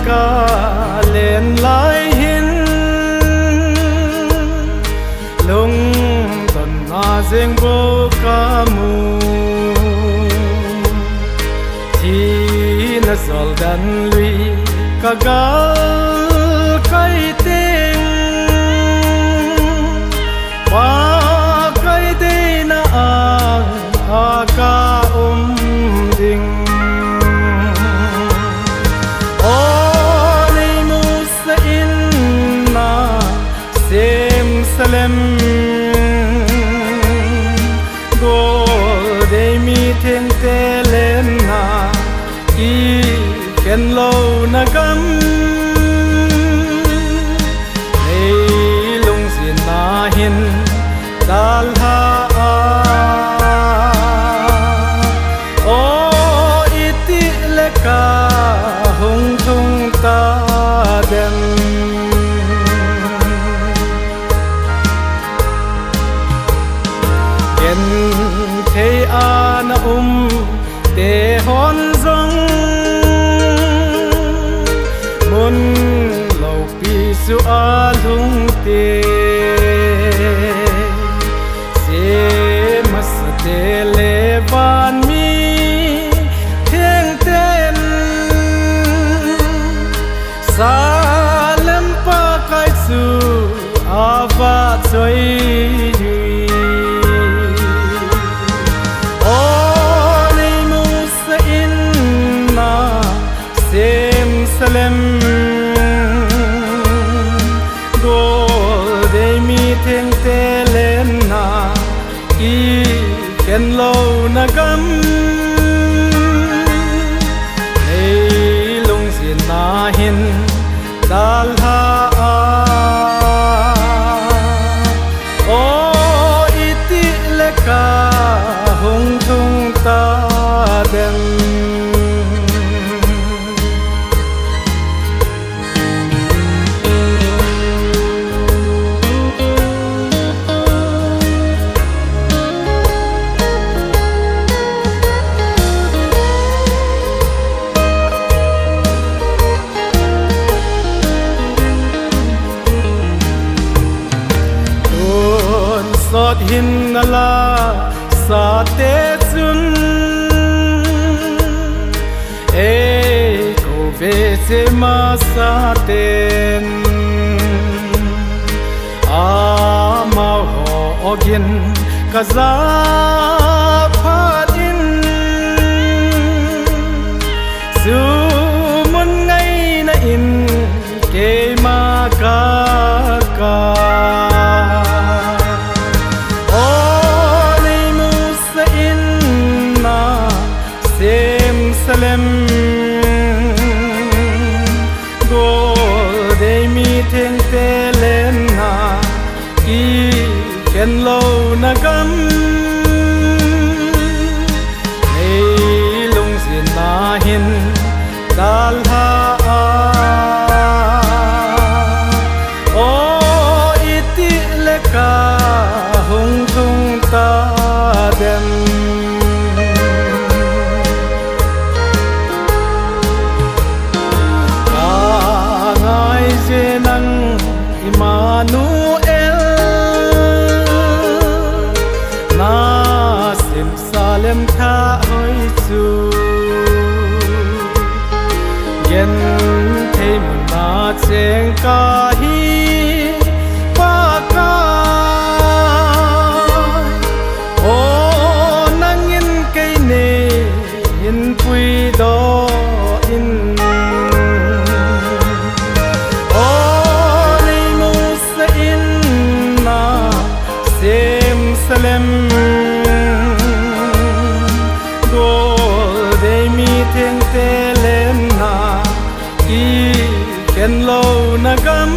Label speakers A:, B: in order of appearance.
A: ca lên lại hin lung tuần na riêng vô ca mù thì nó giọt đan lui ca gà cây tiếng qua cây tê na a ca đình Salem go de mi ten telena I ken lo na gam nei lung sin na hin dal ha o iti leka hung tung ta dem thế an để hôn rong muốn lâu pi su a lung te se mas te le van mi thiêng tên sa lem pa kai su ava choi Salem go de mi ten telena I ken lo na gam nei lung sin na hin dal ha o iti leka hung tung ta dem sot hin la sa te chun e ko ve se ma sa ten a ma ho ogin ka za phat in su mun ngai na in ke ma ka ka Salem go de mi ten telena I ken lo na gam nei lung sin na hin dal ha o iti leka hung tung ta dem Emmanuel na sim Salem tha hoi chu yen thei mun na cheng ka hi pa ka o nang in kai ne in pui do in Salem go de mi ten telena I ken lo na gam